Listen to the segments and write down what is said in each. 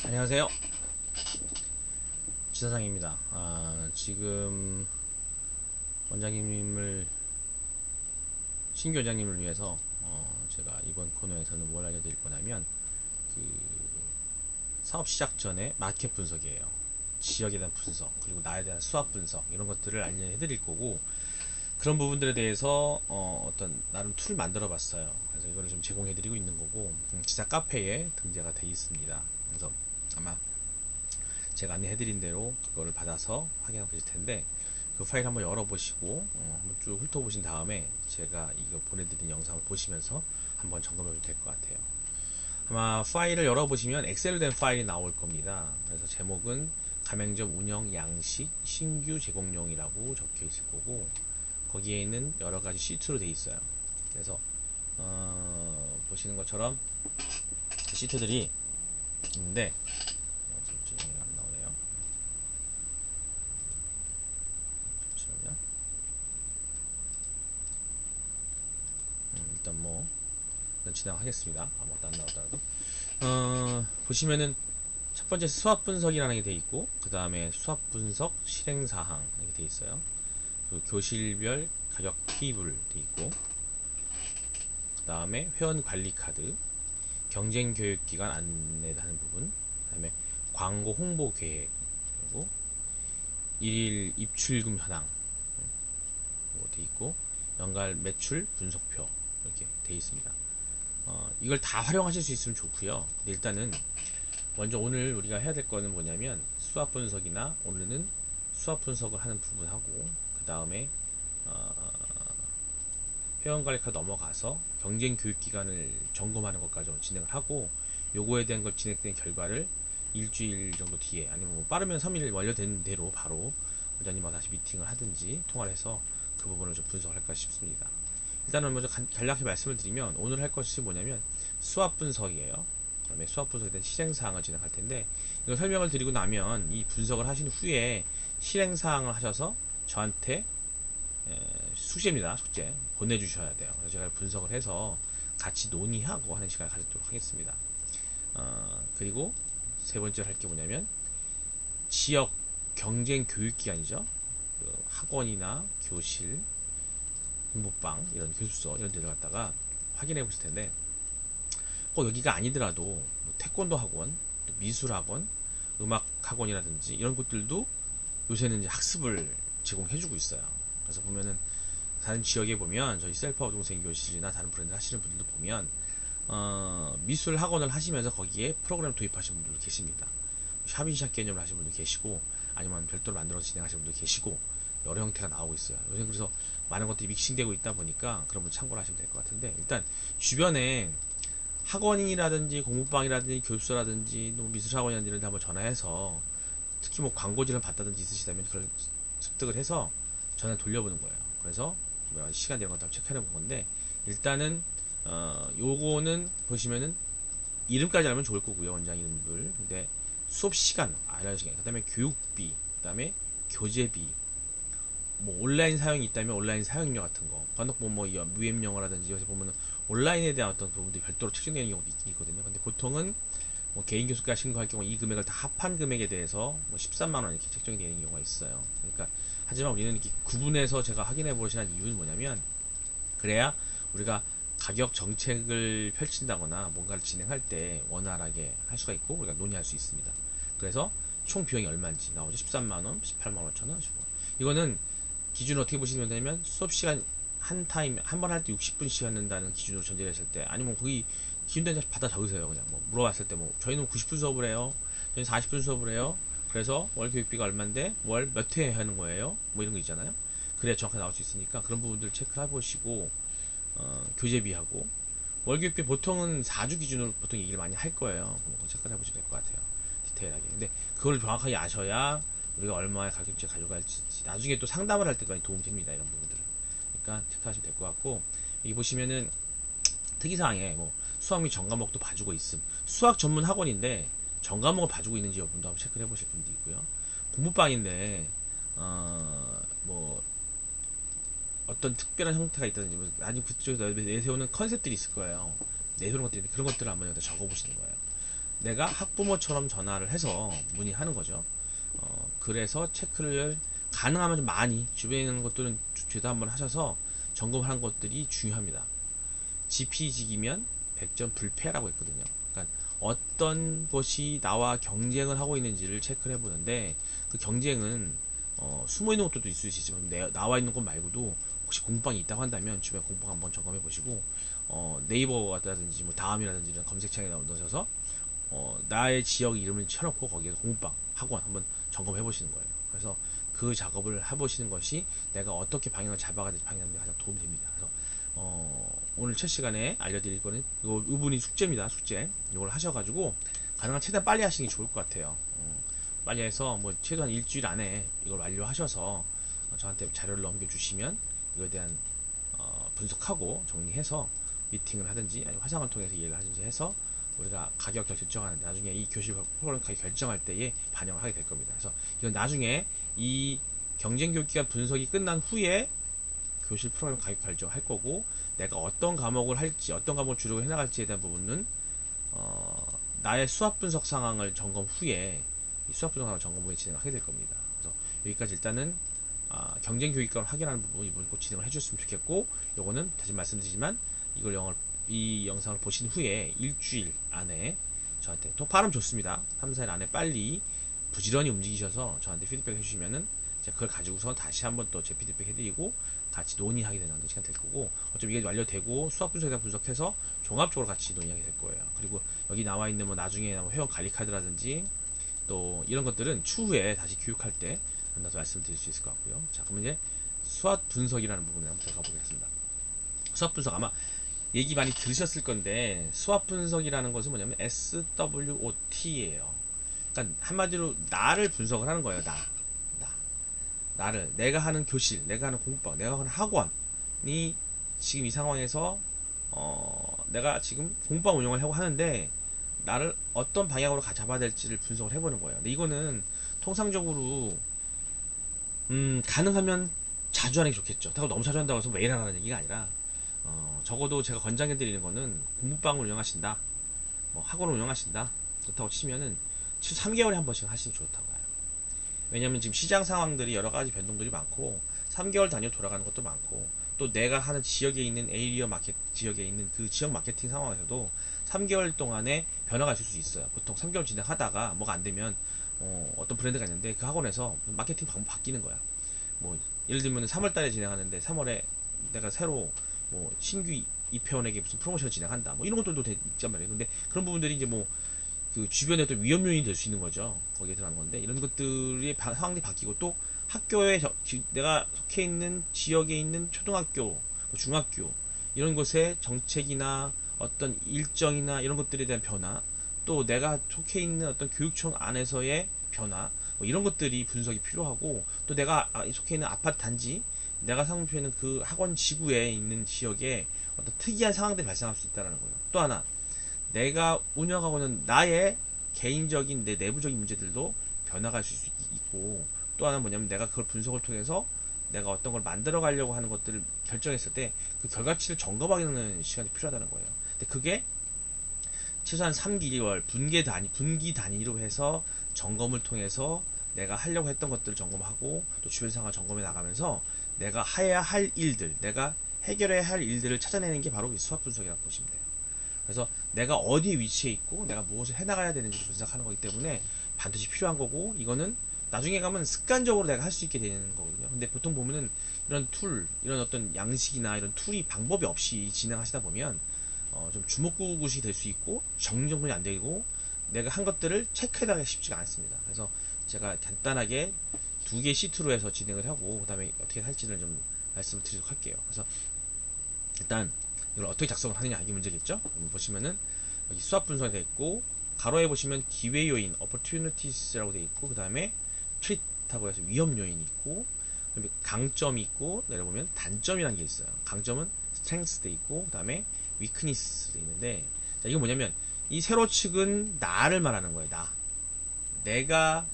안녕하세요. 지사장입니다. 지금 원장님을 신규 원장님을 위해서 제가 이번 코너에서는 뭘 알려드릴 거냐면 그 사업 시작 전에 마켓 분석이에요. 지역에 대한 분석 그리고 나에 대한 수학 분석 이런 것들을 알려드릴 거고 그런 부분들에 대해서 어떤 나름 툴을 만들어 봤어요. 그래서 이거를 좀 제공해드리고 있는 거고 지사 카페에 등재가 되어 있습니다. 그래서 아마 제가 안내해드린 대로 그거를 받아서 확인하고 계실 텐데 그 파일 한번 열어보시고 한번 쭉 훑어보신 다음에 제가 이거 보내드린 영상을 보시면서 한번 점검해도 될 것 같아요. 아마 파일을 열어보시면 엑셀로 된 파일이 나올 겁니다. 그래서 제목은 가맹점 운영 양식 신규 제공용이라고 적혀 있을 거고 거기에 있는 여러 가지 시트로 되어 있어요. 그래서 보시는 것처럼 시트들이 있는데 지금 안 나오네요. 잠시만요. 일단 뭐 진행하겠습니다. 아무것도 안 나오더라도 보시면은 첫 번째 수학 분석이라는 게 돼 있고 그 다음에 수학 분석 실행 사항 이렇게 돼 있어요. 그 교실별 가격 테이블 돼 있고 그 다음에 회원 관리 카드, 경쟁 교육 기간 안내하는 부분, 그 다음에 광고 홍보 계획 그리고 일일 입출금 현황 돼 있고 연간 매출 분석표 이렇게 돼 있습니다. 이걸 다 활용하실 수 있으면 좋고요. 근데 일단은 먼저 오늘 우리가 해야 될 거는 뭐냐면 수학 분석이나 오늘은 수학 분석을 하는 부분하고 그 다음에 회원관리카 넘어가서 경쟁 교육 기간을 점검하는 것까지 진행을 하고 요거에 대한 걸 진행된 결과를 일주일 정도 뒤에 아니면 뭐 빠르면 3일 완료된 대로 바로 원장님과 다시 미팅을 하든지 통화를 해서 그 부분을 좀 분석을 할까 싶습니다. 일단은 먼저 간략히 말씀을 드리면 오늘 할 것이 뭐냐면 수학 분석이에요. 그다음에 수학 분석에 대한 실행사항을 진행할 텐데 이거 설명을 드리고 나면 이 분석을 하신 후에 실행사항을 하셔서 저한테 숙제입니다. 숙제 보내주셔야 돼요. 그래서 제가 분석을 해서 같이 논의하고 하는 시간을 가지도록 하겠습니다. 그리고 세 번째로 할 게 뭐냐면 지역 경쟁 교육기관이죠. 그 학원이나 교실, 공부방 이런 교습소 이런 데를 갖다가 확인해 보실 텐데 꼭 여기가 아니더라도 뭐 태권도 학원, 또 미술 학원, 음악 학원이라든지 이런 곳들도 요새는 이제 학습을 제공해주고 있어요. 그래서 보면은 다른 지역에 보면 저희 셀프 동생 교실이나 다른 브랜드 하시는 분들도 보면 미술 학원을 하시면서 거기에 프로그램 도입하신 분들도 계십니다. 샵인샵 개념을 하시는 분도 계시고 아니면 별도로 만들어서 진행하시는 분도 계시고 여러 형태가 나오고 있어요. 요새 그래서 많은 것들이 믹싱되고 있다 보니까 그런 분 참고를 하시면 될 것 같은데 일단 주변에 학원이라든지 공부방이라든지 교습소라든지 미술학원이라든지 이런 데 한번 전화해서 특히 뭐 광고지를 받다든지 있으시다면 그걸 습득을 해서 전화 돌려보는 거예요. 그래서 시간 이런 것도 한번 체크해 본 건데 일단은 요거는 보시면은 이름까지 알면 좋을 거고요. 원장 이름들. 근데 수업 시간 알려야 시간. 그다음에 교육비, 그다음에 교재비, 뭐 온라인 사용이 있다면 온라인 사용료 같은 거. 간혹 뭐 무앱 영어라든지 여기서 보면은 온라인에 대한 어떤 부분들이 별도로 책정되는 경우도 있긴 있거든요. 근데 보통은 뭐 개인 교습과 신고할 경우 이 금액을 다 합한 금액에 대해서 뭐 13만 원 이렇게 책정이 되는 경우가 있어요. 그러니까 하지만 우리는 이렇게 구분해서 제가 확인해 보시는 이유는 뭐냐면 그래야 우리가 가격 정책을 펼친다거나 뭔가를 진행할 때 원활하게 할 수가 있고 우리가 논의할 수 있습니다. 그래서 총 비용이 얼마인지 나오죠. 13만 원, 18만 5천 원, 15만 원. 이거는 기준을 어떻게 보시면 되냐면 수업 시간 한 타임 한 번 할 때 60분씩 하는다는 기준으로 전제를 했을 때 아니면 거기 기준된 받아 적으세요. 그냥 뭐 물어봤을 때 뭐 저희는 90분 수업을 해요. 저희는 40분 수업을 해요. 그래서 월 교육비가 얼마인데 월 몇 회 하는 거예요. 뭐 이런 거 있잖아요. 그래야 정확하게 나올 수 있으니까 그런 부분들 체크해 보시고 교재비하고 월교육비 보통은 4주 기준으로 보통 얘기를 많이 할 거예요. 그거 체크해 보시면 될 것 같아요. 디테일하게. 근데 그걸 정확하게 아셔야 우리가 얼마의 가격제 가져갈지 나중에 또 상담을 할 때도 많이 도움 됩니다. 이런 부분들을. 그러니까 체크하시면 될 것 같고 여기 보시면은 특이사항에 뭐 수학 및 전과목도 봐주고 있음. 수학 전문 학원인데 전과목을 봐주고 있는지 여러분도 한번 체크를 해보실 분도 있고요. 공부방인데 뭐 어떤 특별한 형태가 있다든지 뭐 아니면 그쪽에서 내세우는 컨셉들이 있을 거예요. 내세우는 것들이 그런 것들을 한번 여기다 적어보시는 거예요. 내가 학부모처럼 전화를 해서 문의하는 거죠. 그래서 체크를 가능하면 좀 많이 주변에 있는 것들은 죄도 한번 하셔서 점검하는 것들이 중요합니다. 지피지기면 100점 불패라고 했거든요. 그러니까 어떤 것이 나와 경쟁을 하고 있는지를 체크를 해보는데 그 경쟁은 숨어 있는 것도 있을 수 있지만 나와 있는 것 말고도 혹시 공방이 있다고 한다면 주변 공방 한번 점검해 보시고 네이버라든지 뭐 다음이라든지 이런 검색창에 넣으셔서 나의 지역 이름을 쳐놓고 거기에서 공방 학원 한번 점검해 보시는 거예요. 그래서 그 작업을 해보시는 것이 내가 어떻게 방향을 잡아가야 될지 방향에 가장 도움이 됩니다. 그래서 오늘 첫 시간에 알려드릴 거는 이분이 숙제입니다. 숙제 이걸 하셔가지고 가능한 최대한 빨리 하시는 게 좋을 것 같아요. 빨리 해서 뭐 최소한 일주일 안에 이걸 완료하셔서 저한테 자료를 넘겨주시면 이거에 대한 분석하고 정리해서 미팅을 하든지 아니면 화상을 통해서 이해를 하든지 해서 우리가 가격 결정하는데 나중에 이 교실 프로그램 가격 결정할 때에 반영을 하게 될 겁니다. 그래서 이건 나중에 이 경쟁교육기간 분석이 끝난 후에 교실 프로그램 가격 결정할 거고 내가 어떤 과목을 할지 어떤 과목을 주로 해나갈지에 대한 부분은 나의 수학 분석 상황을 점검 후에 이 수학 분석 상황 점검 후에 진행하게 될 겁니다. 그래서 여기까지 일단은 경쟁교육기간 확인하는 부분 이분 꼭 진행을 해줬으면 좋겠고 요거는 다시 말씀드리지만 이걸 이 영상을 보신 후에 일주일 안에 저한테 또 발음 좋습니다. 3, 4일 안에 빨리 부지런히 움직이셔서 저한테 피드백 해주시면은 제가 그걸 가지고서 다시 한번 또 제 피드백 해드리고 같이 논의하게 되는 시간 될 거고 어차피 이게 완료되고 수학 분석에 대한 분석해서 종합적으로 같이 논의하게 될 거예요. 그리고 여기 나와 있는 뭐 나중에 회원 관리 카드라든지 또 이런 것들은 추후에 다시 교육할 때 만나서 말씀드릴 수 있을 것 같고요. 자, 그럼 이제 수학 분석이라는 부분에 한번 들어가 보겠습니다. 수학 분석 아마 얘기 많이 들으셨을 건데 수학 분석이라는 것은 뭐냐면 SWOT예요. 그러니까 한마디로 나를 분석을 하는 거예요. 나를 내가 하는 교실, 내가 하는 공부방, 내가 하는 학원이 지금 이 상황에서 내가 지금 공부방 운영을 하고 하는데 나를 어떤 방향으로 잡아야 될지를 분석을 해보는 거예요. 근데 이거는 통상적으로 가능하면 자주 하는 게 좋겠죠. 너무 자주 한다고 해서 매일 하라는 얘기가 아니라 적어도 제가 권장해 드리는 거는 공부방을 운영하신다, 뭐 학원을 운영하신다, 그렇다고 치면은 3개월에 한 번씩 하시는 게 좋다고 해요. 왜냐면 지금 시장 상황들이 여러 가지 변동들이 많고 3개월 단위로 돌아가는 것도 많고 또 내가 하는 지역에 있는 에이리어 마켓 지역에 있는 그 지역 마케팅 상황에서도 3개월 동안에 변화가 있을 수 있어요. 보통 3개월 진행하다가 뭐가 안 되면 어떤 브랜드가 있는데 그 학원에서 마케팅 방법 바뀌는 거야. 뭐 예를 들면 3월 달에 진행하는데 3월에 내가 새로 뭐 신규 입회원에게 무슨 프로모션을 진행한다. 뭐 이런 것들도 있단 말이에요. 근데 그런 부분들이 이제 뭐 그 주변에 또 위험 요인이 될 수 있는 거죠. 거기에 들어가는 건데 이런 것들이 상황이 바뀌고 또 학교에 내가 속해 있는 지역에 있는 초등학교, 뭐 중학교 이런 곳의 정책이나 어떤 일정이나 이런 것들에 대한 변화, 또 내가 속해 있는 어떤 교육청 안에서의 변화, 뭐 이런 것들이 분석이 필요하고 또 내가 속해 있는 아파트 단지, 내가 사무소에는 그 학원 지구에 있는 지역에 어떤 특이한 상황들이 발생할 수 있다는 거예요. 또 하나 내가 운영하고 있는 나의 개인적인 내 내부적인 문제들도 변화가 있을 수 있고 또 하나 뭐냐면 내가 그걸 분석을 통해서 내가 어떤 걸 만들어 가려고 하는 것들을 결정했을 때 그 결과치를 점검하는 시간이 필요하다는 거예요. 근데 그게 최소한 3개월 분기 단위로 해서 점검을 통해서 내가 하려고 했던 것들을 점검하고 또 주변 상황을 점검해 나가면서 내가 해야 할 일들, 내가 해결해야 할 일들을 찾아내는 게 바로 이 수학 분석이라고 보시면 돼요. 그래서 내가 어디에 위치해 있고 내가 무엇을 해나가야 되는지 분석하는 거기 때문에 반드시 필요한 거고 이거는 나중에 가면 습관적으로 내가 할 수 있게 되는 거거든요. 근데 보통 보면은 이런 이런 어떤 양식이나 이런 툴이 방법이 없이 진행하시다 보면 좀 주먹구구식이 될 수 있고 정리정돈이 안 되고 내가 한 것들을 체크해나가기 쉽지가 않습니다. 그래서 제가 간단하게 2개 시트로 해서 진행을 하고 그 다음에 어떻게 할지를 좀 말씀을 드리도록 할게요. 그래서 일단 이걸 어떻게 작성을 하느냐 이게 문제겠죠. 보시면은 여기 수학 분석이 되어 있고 가로에 보시면 기회 요인 opportunities라고 되어 있고 그 다음에 threat하고 해서 위험 요인이 있고 강점이 있고 내려보면 단점이라는 게 있어요. 강점은 strength 돼 있고 그 다음에 weakness 돼 있는데 자, 이거 뭐냐면 이 세로 측은 나를 말하는 거예요. 내가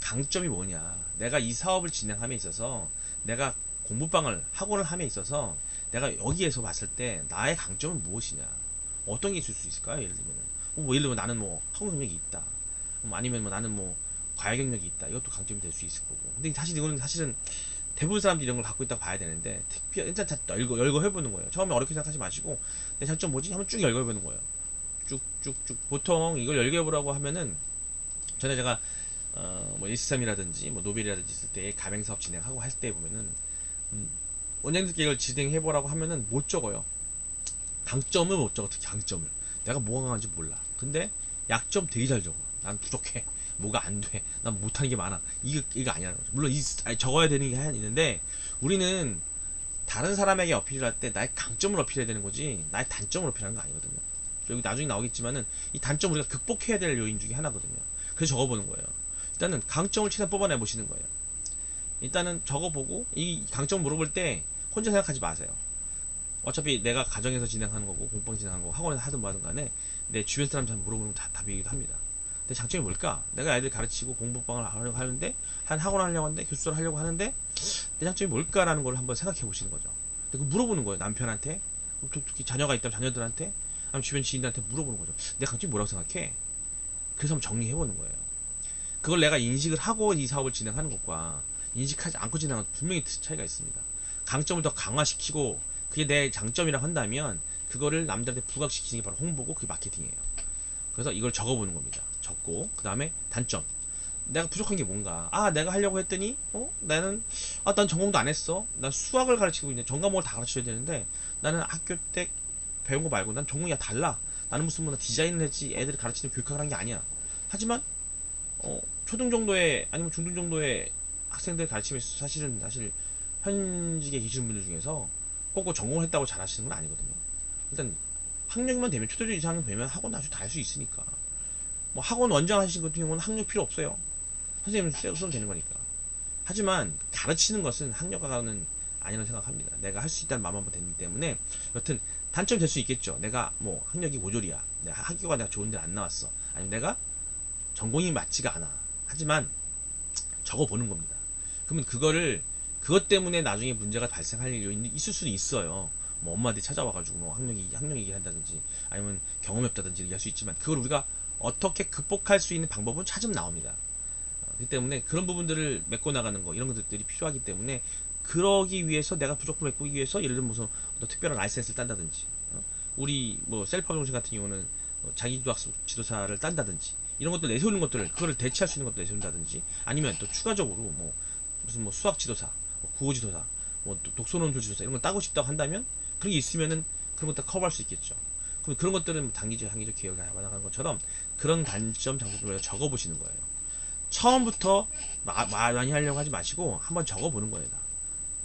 강점이 뭐냐, 내가 이 사업을 진행함에 있어서 내가 공부방을 학원을 함에 있어서 내가 여기에서 봤을 때 나의 강점은 무엇이냐, 어떤 게 있을 수 있을까요? 예를 들면 뭐 예를 들면 나는 뭐 학원 경력이 있다. 뭐 아니면 뭐 나는 뭐 과외 경력이 있다. 이것도 강점이 될 수 있을 거고. 근데 사실 이거는 사실은 대부분 사람들이 이런 걸 갖고 있다고 봐야 되는데 일단 다 열거 해보는 거예요. 처음에 어렵게 생각하지 마시고 내 장점 뭐지? 한번 쭉 열거 해보는 거예요. 쭉쭉쭉. 보통 이걸 열거 해보라고 하면은 전에 제가 뭐 일스삼이라든지 뭐 노벨이라든지 있을 때 가맹 사업 진행하고 할 때 보면은 음, 원장님께 이걸 진행해보라고 하면은 못 적어요. 강점을 못 적어. 특히 강점을 내가 뭐가 강한지 몰라. 근데 약점 되게 잘 적어. 난 부족해. 뭐가 안 돼. 난 못하는 게 많아. 이거 아니라는 거죠. 물론 아니, 적어야 되는 게 있는데 우리는 다른 사람에게 어필을 할 때 나의 강점을 어필해야 되는 거지 나의 단점을 어필하는 거 아니거든요. 여기 나중에 나오겠지만은 이 단점 우리가 극복해야 될 요인 중에 하나거든요. 그래서 적어보는 거예요. 일단은 강점을 최대한 뽑아내 보시는 거예요. 일단은 적어보고 이 강점 물어볼 때 혼자 생각하지 마세요. 어차피 내가 가정에서 진행하는 거고 공방 진행하는 거고 학원에서 하든 뭐하든 간에 내 주변 사람한테 물어보면 다 답이기도 합니다. 내 장점이 뭘까? 내가 아이들 가르치고 공부방을 하려고 하는데 한 학원 하려고 하는데 교수를 하려고 하는데 내 장점이 뭘까라는 걸 한번 생각해 보시는 거죠. 근데 그 물어보는 거예요. 남편한테 특히 자녀가 있다면 자녀들한테 아니면 주변 지인들한테 물어보는 거죠. 내 강점이 뭐라고 생각해? 그래서 한번 정리해 보는 거예요. 그걸 내가 인식을 하고 이 사업을 진행하는 것과 인식하지 않고 진행하는 분명히 차이가 있습니다. 강점을 더 강화시키고 그게 내 장점이라고 한다면 그거를 남들한테 부각시키는 게 바로 홍보고 그게 마케팅이에요. 그래서 이걸 적어보는 겁니다. 적고 그 다음에 단점. 내가 부족한 게 뭔가. 내가 하려고 했더니 나는 난 전공도 안 했어. 난 수학을 가르치고 있는데 전 과목을 다 가르쳐야 되는데 나는 학교 때 배운 거 말고 난 전공이 달라. 나는 무슨 뭐 디자인을 했지 애들이 가르치는 교육학을 한 게 아니야. 하지만 초등 정도의 아니면 중등 정도의 학생들 가르치면서 사실 현직에 계시는 분들 중에서 꼭 전공을 했다고 잘하시는 건 아니거든요. 일단 학력만 되면 초등 이상은 되면 학원 아주 다 할 수 있으니까 뭐 학원 원장 하시는 같은 경우는 학력 필요 없어요. 선생님 써도 되는 거니까. 하지만 가르치는 것은 학력과는 아니라고 생각합니다. 내가 할 수 있다는 마음만 되기 때문에 여튼 단점이 될 수 있겠죠. 내가 뭐 학력이 고졸이야. 내가 학교가 내가 좋은 데 안 나왔어. 아니면 내가 전공이 맞지가 않아. 하지만 적어보는 겁니다. 그러면 그것 때문에 나중에 문제가 발생할 일이 있을 수도 있어요. 뭐 엄마들이 찾아와가지고 뭐 학력 얘기를 한다든지 아니면 경험이 없다든지 얘기할 수 있지만 그걸 우리가 어떻게 극복할 수 있는 방법은 찾으면 나옵니다. 그렇기 때문에 그런 부분들을 메꿔 나가는 거 이런 것들이 필요하기 때문에 그러기 위해서 내가 부족을 메꾸기 위해서 예를 들면 무슨 어떤 특별한 라이센스를 딴다든지 우리 뭐 셀프 정신 같은 경우는 자기학습 지도사를 딴다든지 이런 것들 내세우는 것들을 그거를 대체할 수 있는 것들 내세운다든지 아니면 또 추가적으로 뭐 무슨 뭐 수학 지도사, 뭐 국어 지도사, 뭐 독서논술 지도사 이런 걸 따고 싶다고 한다면 그런 게 있으면은 그런 것들 커버할 수 있겠죠. 그럼 그런 것들은 단기적, 장기적 계획을 잡아나가는 것처럼 그런 단점, 장점을 적어보시는 거예요. 처음부터 많이 하려고 하지 마시고 한번 적어보는 거예요.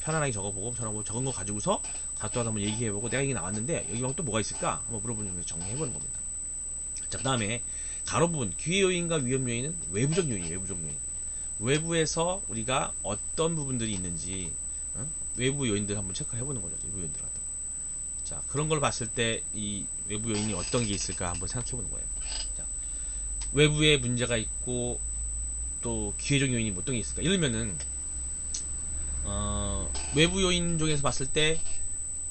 편안하게 적어보고 적은 거 가지고서 가또 한번 얘기해보고 내가 이게 나왔는데 여기 말고 또 뭐가 있을까 한번 물어보는 거 정리해보는 겁니다. 자, 그 다음에 가로 부분 기회 요인과 위험 요인은 외부적 요인이에요. 외부적 요인. 외부에서 우리가 어떤 부분들이 있는지 외부 요인들 한번 체크를 해보는 거죠. 외부 요인들 같은 거. 자, 그런 걸 봤을 때 이 외부 요인이 어떤 게 있을까 한번 생각해보는 거예요. 자, 외부에 문제가 있고 또 기회적 요인이 어떤 게 있을까? 예를 들면은 외부 요인 중에서 봤을 때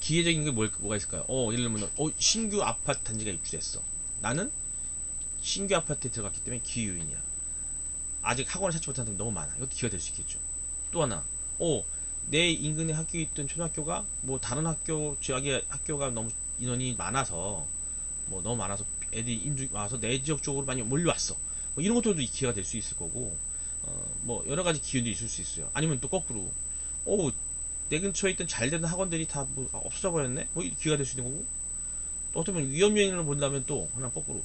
기회적인 게 뭐가 있을까요? 예를 들면 신규 아파트 단지가 입주됐어. 나는 신규 아파트에 들어갔기 때문에 기회 요인이야. 아직 학원을 찾지 못한 사람이 너무 많아. 이것도 기회가 될 수 있겠죠. 또 하나, 내 인근에 학교에 있던 초등학교가 뭐 다른 학교 지역의 학교가 너무 인원이 많아서 뭐 너무 많아서 애들이 인주 와서 내 지역 쪽으로 많이 몰려왔어. 뭐 이런 것들도 기회가 될 수 있을 거고, 뭐 여러 가지 기회들이 있을 수 있어요. 아니면 또 거꾸로, 내 근처에 있던 잘 되는 학원들이 다 뭐 없어져 버렸네. 뭐 기회가 될 수 있는 거고. 또 어떻게 보면 위험 요인을 본다면 또 하나 거꾸로.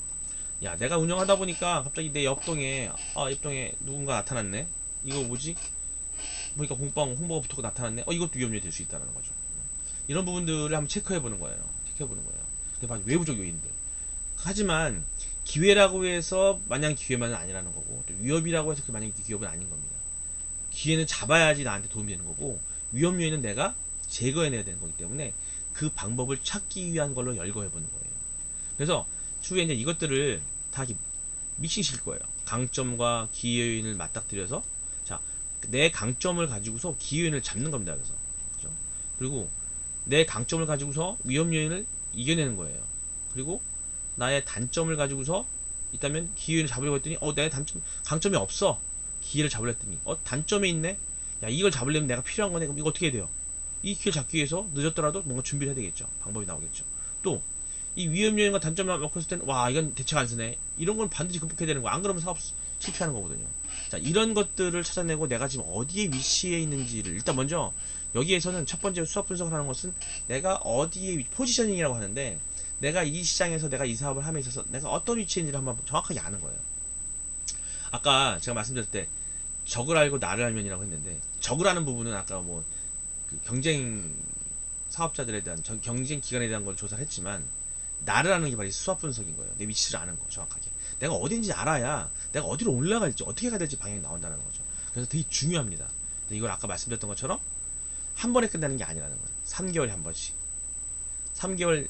야, 내가 운영하다 보니까 갑자기 내 옆동에 누군가 나타났네. 이거 뭐지? 보니까 공방 홍보가 붙고 나타났네. 이것도 위험이 될 수 있다는 거죠. 이런 부분들을 한번 체크해보는 거예요. 체크해보는 거예요. 그게 바로 외부적 요인들. 하지만 기회라고 해서 마냥 기회만은 아니라는 거고 또 위협이라고 해서 그 마냥 위협은 아닌 겁니다. 기회는 잡아야지 나한테 도움이 되는 거고 위험 요인은 내가 제거해내야 되는 거기 때문에 그 방법을 찾기 위한 걸로 열거해보는 거예요. 그래서 추후에 이제 이것들을 다 믹싱시킬 거예요. 강점과 기회 요인을 맞닥뜨려서 자, 내 강점을 가지고서 기회 요인을 잡는 겁니다. 그래서 그죠? 그리고 내 강점을 가지고서 위험 요인을 이겨내는 거예요. 그리고 나의 단점을 가지고서 있다면 기회를 잡으려고 했더니 내 강점이 없어. 기회를 잡으려 했더니 단점이 있네. 야, 이걸 잡으려면 내가 필요한 거네. 그럼 이거 어떻게 해야 돼요? 이 기회를 잡기 위해서 늦었더라도 뭔가 준비를 해야 되겠죠. 방법이 나오겠죠. 또 이 위험 요인과 단점을 놓고 있을 때는 와, 이건 대책 안 쓰네. 이런 건 반드시 극복해야 되는 거야. 안 그러면 사업 실패하는 거거든요. 자, 이런 것들을 찾아내고 내가 지금 어디에 위치해 있는지를 일단 먼저 여기에서는 첫 번째 수학 분석을 하는 것은 내가 어디에 포지셔닝이라고 하는데, 내가 이 시장에서 내가 이 사업을 함에 있어서 내가 어떤 위치에 있는지를 한번 정확하게 아는 거예요. 아까 제가 말씀드렸을 때 적을 알고 나를 알면이라고 했는데, 적을 아는 부분은 아까 그 경쟁 사업자들에 대한 경쟁 기관에 대한 걸 조사를 했지만, 나를 아는 게 바로 수학 분석인 거예요. 내 위치를 아는 거 정확하게. 내가 어딘지 알아야 내가 어디로 올라갈지 어떻게 가야 될지 방향이 나온다는 거죠. 그래서 되게 중요합니다. 이걸 아까 말씀드렸던 것처럼 한 번에 끝나는 게 아니라는 거예요. 3개월에 한 번씩. 3개월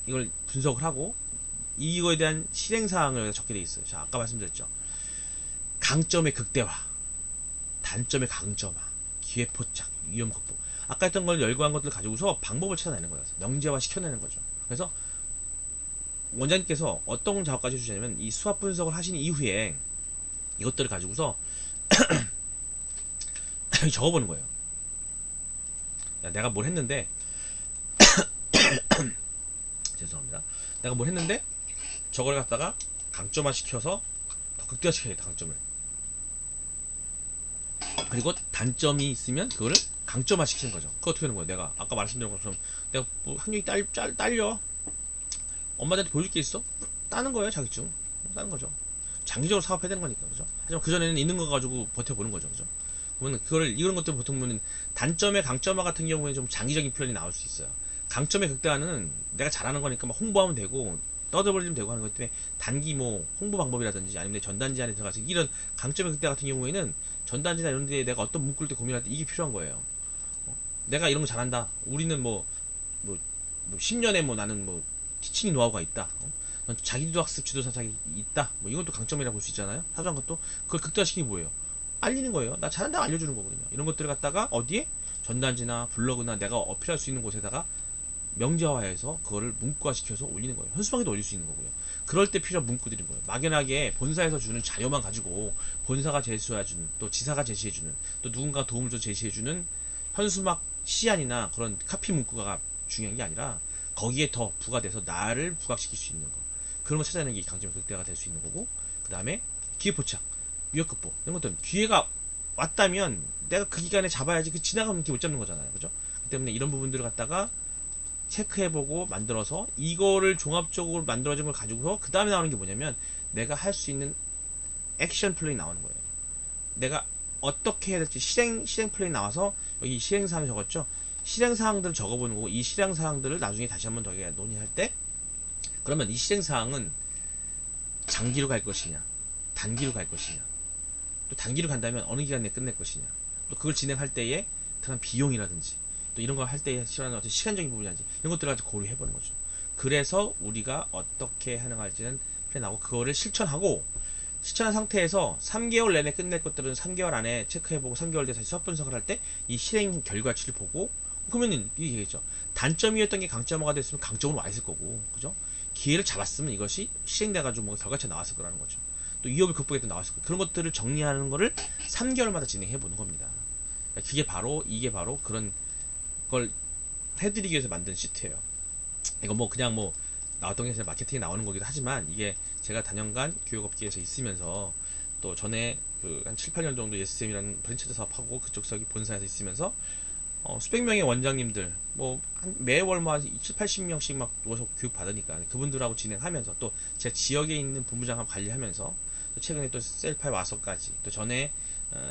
이걸 분석을 하고 이거에 대한 실행 사항을 적게 돼 있어요. 자, 아까 말씀드렸죠. 강점의 극대화, 단점의 강점화, 기회 포착, 위험 극복. 아까 했던 걸 열거한 것들 가지고서 방법을 찾아내는 거예요. 명제화 시켜내는 거죠. 그래서 원장님께서 어떤 작업까지 해주시냐면, 이 수학 분석을 하신 이후에 이것들을 가지고서 적어보는 거예요. 야, 내가 뭘 했는데 죄송합니다. 내가 뭘 했는데 저걸 갖다가 강점화 시켜서 더 극대화시켜야겠다, 강점을. 그리고 단점이 있으면 그거를 강점화 시키는 거죠. 그거 어떻게 하는 거예요? 내가 아까 말씀드린 것처럼 내가 학력이 딸려. 엄마한테 보여줄 게 있어? 따는 거예요, 자격증. 따는 거죠. 장기적으로 사업해야 되는 거니까, 그죠? 하지만 그전에는 있는 거 가지고 버텨보는 거죠, 그죠? 그러면 이런 것들 보통 보면 단점의 강점화 같은 경우에 좀 장기적인 표현이 나올 수 있어요. 강점의 극대화는 내가 잘하는 거니까 막 홍보하면 되고 떠들어버리면 되고 하는 것 때문에 단기 홍보 방법이라든지 아니면 내 전단지 안에 들어가서 이런 강점의 극대화 같은 경우에는 전단지나 이런 데에 내가 어떤 문구를 때 고민할 때 이게 필요한 거예요. 내가 이런 거 잘한다. 우리는 10년에 나는 티칭 노하우가 있다. 자기도 학습 지도사장이 있다. 이것도 강점이라고 볼 수 있잖아요. 사소한 것도 그걸 극대화시키기 뭐예요? 알리는 거예요. 나 잘한다고 알려주는 거거든요. 이런 것들을 갖다가 어디에 전단지나 블로그나 내가 어필할 수 있는 곳에다가 명제화해서 그거를 문구화시켜서 올리는 거예요. 현수막에도 올릴 수 있는 거고요. 그럴 때 필요한 문구들인 거예요. 막연하게 본사에서 주는 자료만 가지고 본사가 제시해주는, 또 지사가 제시해주는, 또 누군가 도움을 줘 제시해주는 현수막 시안이나 그런 카피 문구가 중요한 게 아니라 거기에 더 부가돼서 나를 부각시킬 수 있는 거, 그런 거 찾아내는 게 강점의 극대화가 될 수 있는 거고, 그 다음에 기회 포착, 위협 극복, 이런 것들은 기회가 왔다면 내가 그 기간에 잡아야지. 그 지나가면 못 잡는 거잖아요, 그죠? 그 때문에 이런 부분들을 갖다가 체크해보고 만들어서 이거를 종합적으로 만들어진 걸 가지고서 그 다음에 나오는 게 뭐냐면, 내가 할 수 있는 액션 플랜이 나오는 거예요. 내가 어떻게 해야 될지 실행 플랜이 나와서 여기 실행사항 적었죠. 실행사항들을 적어보는 거고, 이 실행사항들을 나중에 다시 한번 더 논의할 때, 그러면 이 실행사항은 장기로 갈 것이냐, 단기로 갈 것이냐, 또 단기로 간다면 어느 기간 내에 끝낼 것이냐, 또 그걸 진행할 때에 그런 비용이라든지, 또 이런 걸 할 때에 실현하는 어떤 시간적인 부분이라든지, 이런 것들을 가지고 고려해보는 거죠. 그래서 우리가 어떻게 하는가지는 플랜하고, 그거를 실천한 상태에서 3개월 내내 끝낼 것들은 3개월 안에 체크해보고 3개월 뒤에 다시 수업 분석을 할 때 이 실행 결과치를 보고, 그러면은 이게 얘기죠. 단점이었던 게 강점화가 됐으면 강점으로 와 있을 거고, 그죠? 기회를 잡았으면 이것이 실행돼가지고 뭔가 결과치가 나왔을 거라는 거죠. 또 위협을 극복해도 나왔을 거고, 그런 것들을 정리하는 거를 3개월마다 진행해보는 겁니다. 이게 바로 그런 걸 해드리기 위해서 만든 시트예요. 이거 그냥 나왔던 게 마케팅에 나오는 거기도 하지만, 이게 제가 다년간 교육업계에서 있으면서, 또 전에 한 7, 8년 정도 SM이라는 프랜차이즈 사업하고 그쪽 본사에서 있으면서 수백 명의 원장님들 매월 한 7, 80명씩 막 모셔 교육 받으니까 그분들하고 진행하면서, 또 제 지역에 있는 본부장하고 관리하면서, 또 최근에 또 셀파에 와서까지, 또 전에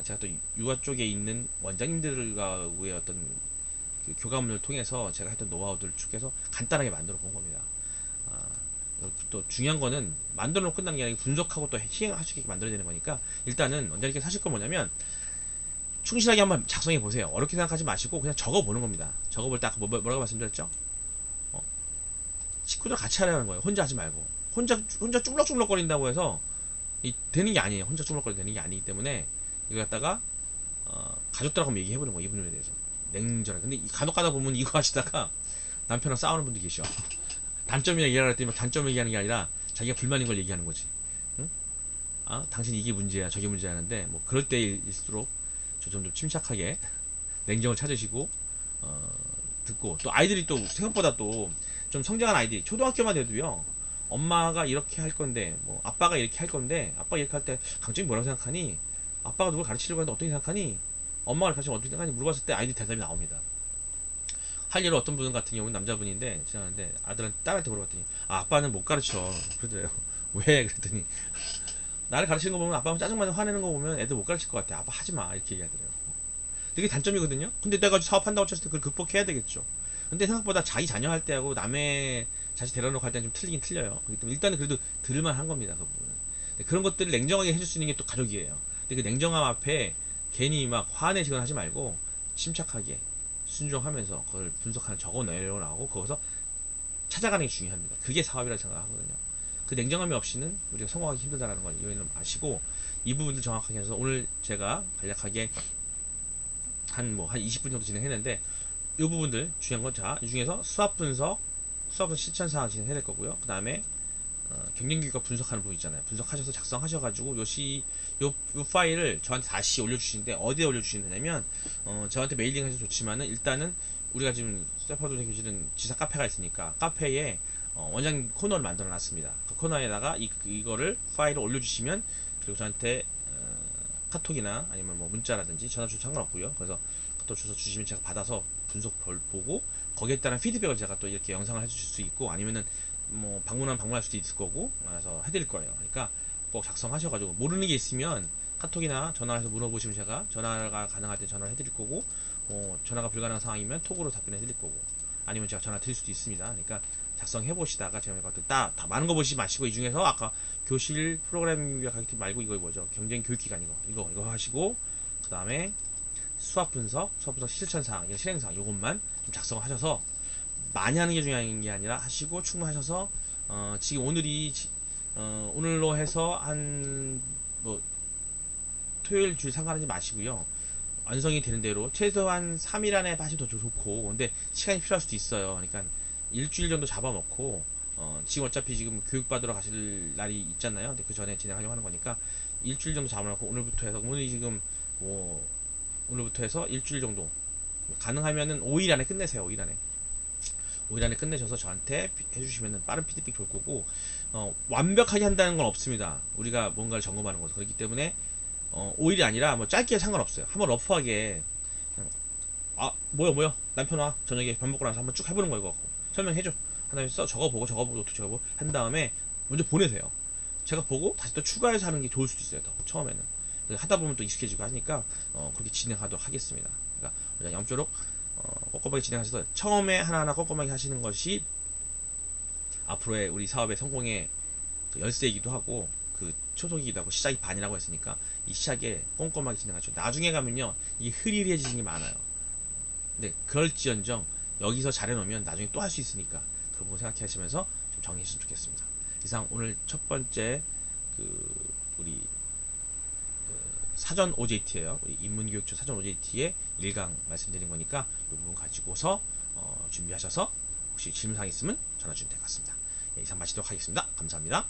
제가 또 유아 쪽에 있는 원장님들과의 어떤 그 교감을 통해서 제가 했던 노하우들을 축해서 간단하게 만들어 본 겁니다. 또 중요한 거는 만들어 놓고 끝나는 게 아니라 분석하고 또 시행할 수 있게 만들어야 되는 거니까, 일단은 원장님께서 하실 건 뭐냐면 충실하게 한번 작성해 보세요. 어렵게 생각하지 마시고 그냥 적어 보는 겁니다. 적어 볼 때 아까 뭐라고 말씀드렸죠? 식구들 같이 하라는 거예요. 혼자 하지 말고. 혼자 쭈물럭쭈물럭거린다고 해서 되는 게 아니에요. 혼자 쭈물럭거리면 되는 게 아니기 때문에 이거 갖다가 가족들하고 얘기해 보는 거예요. 이 부분에 대해서 냉정하게. 근데 간혹 가다 보면 이거 하시다가 남편랑 싸우는 분도 계셔. 단점이나 얘기하라 했더니 단점 얘기하는 게 아니라 자기가 불만인 걸 얘기하는 거지. 응? 아, 당신 이게 문제야, 저게 문제야 하는데 뭐 그럴 때일수록 좀 침착하게 냉정을 찾으시고 어, 듣고 또 아이들이 또 생각보다 또 좀 성장한 아이들이 초등학교만 돼도요. 엄마가 이렇게 할 건데 뭐 아빠가 이렇게 할 건데 아빠가 이렇게 할 때 강점이 뭐라고 생각하니? 아빠가 누굴 가르치려고 하는데 어떻게 생각하니? 엄마가 가르치면 어떻게 생각하니? 물어봤을 때 아이들 대답이 나옵니다. 할 일을 어떤 분 같은 경우는 남자분인데 지나는데 아들한테 딸한테 물어봤더니 아, 아빠는 못 가르쳐 그러더래요. 왜? 그랬더니 나를 가르치는 거 보면 아빠가 짜증나서 화내는 거 보면 애들 못 가르칠 것 같아. 아빠 하지 마 이렇게 얘기하더래요. 되게 단점이거든요. 근데 내가 사업한다고 쳤을 때 그걸 극복해야 되겠죠. 근데 생각보다 자기 자녀 할 때하고 남의 자식 데려놓고 할 때는 좀 틀리긴 틀려요. 일단은 그래도 들을만 한 겁니다. 그 부분은. 그런 것들을 냉정하게 해줄 수 있는 게 또 가족이에요. 근데 그 냉정함 앞에 괜히 막 화내시거나 하지 말고 침착하게 순종하면서 그걸 분석하는 적어 내려나오고 거기서 찾아가는 게 중요합니다. 그게 사업이라고 생각하거든요. 그 냉정함이 없이는 우리가 성공하기 힘들다는 걸 이번에는 아시고 이 부분들 정확하게 해서 오늘 제가 간략하게 한 20분 정도 진행했는데 이 부분들 중요한 건 자, 이 중에서 수학 분석 실천 사항 진행해야 될 거고요. 그 다음에 경쟁규칙과 분석하는 부분 있잖아요. 분석하셔서 작성하셔가지고 요 파일을 저한테 다시 올려주시는데 어디에 올려주시느냐면 저한테 메일링 해서 좋지만은 일단은 우리가 지금 스태퍼드 교실은 지사 카페가 있으니까 카페에 원장님 코너를 만들어 놨습니다. 그 코너에다가 이거를 파일을 올려주시면 그리고 저한테 카톡이나 아니면 뭐 문자라든지 전화 주셔도 상관없고요. 그래서 카톡 주소 주시면 제가 받아서 분석 보고 거기에 따른 피드백을 제가 또 이렇게 영상을 해주실 수 있고 아니면은 뭐 방문할 수도 있을 거고 그래서 해드릴 거예요. 그러니까 꼭 작성하셔가지고 모르는 게 있으면 카톡이나 전화해서 물어보시면 제가 전화가 가능할 때 전화를 해드릴 거고 전화가 불가능한 상황이면 톡으로 답변해 드릴 거고 아니면 제가 전화 드릴 수도 있습니다. 그러니까 작성해 보시다가 제가 다 많은 거 보시지 마시고 이 중에서 아까 교실 프로그래밍과 가르침 말고 이거 뭐죠? 경쟁 교육 기간 이거 하시고 그 다음에 수학 분석 실천 사항, 실행 사항 요것만 좀 작성을 하셔서 많이 하는 게 중요한 게 아니라 하시고 충분하셔서 지금 오늘로 해서 한 뭐 토요일 주일 상관하지 마시고요. 완성이 되는 대로 최소한 3일 안에 하시면 더 좋고 근데 시간이 필요할 수도 있어요. 그러니까 일주일 정도 잡아놓고 지금 어차피 지금 교육받으러 가실 날이 있잖아요. 근데 그 전에 진행하려고 하는 거니까 일주일 정도 잡아놓고 오늘이 지금 뭐 오늘부터 해서 일주일 정도 가능하면은 5일 안에 끝내세요. 5일 안에 끝내셔서 저한테 해주시면 빠른 피드백 좋을 거고 완벽하게 한다는 건 없습니다. 우리가 뭔가를 점검하는 거죠. 그렇기 때문에 5일이 아니라 뭐 짧게 상관없어요. 한번 러프하게 아 뭐야 남편 와 저녁에 밥 먹고 나서 한번 쭉 해보는 거 이거 갖고 설명해줘 한 다음에 적어보고 또 적어보고 한 다음에 먼저 보내세요. 제가 보고 다시 또 추가해서 하는 게 좋을 수도 있어요. 더 처음에는 하다 보면 또 익숙해지고 하니까 그렇게 진행하도록 하겠습니다. 그러니까 영조록 꼼꼼하게 진행하셔서 처음에 하나하나 꼼꼼하게 하시는 것이 앞으로의 우리 사업의 성공의 그 열쇠이기도 하고 그 초석이기도 하고 시작이 반이라고 했으니까 이 시작에 꼼꼼하게 진행하죠. 나중에 가면요 이게 흐리해지는 게 많아요. 근데 그럴지언정 여기서 잘해놓으면 나중에 또 할 수 있으니까 그 부분 생각해 하시면서 좀 정리했으면 좋겠습니다. 이상 오늘 첫 번째 우리 사전 OJT예요. 인문교육처 사전 OJT의 1강 말씀드린 거니까 이 부분 가지고서 준비하셔서 혹시 질문사항 있으면 전화 주시면 될 것 같습니다. 이상 마치도록 하겠습니다. 감사합니다.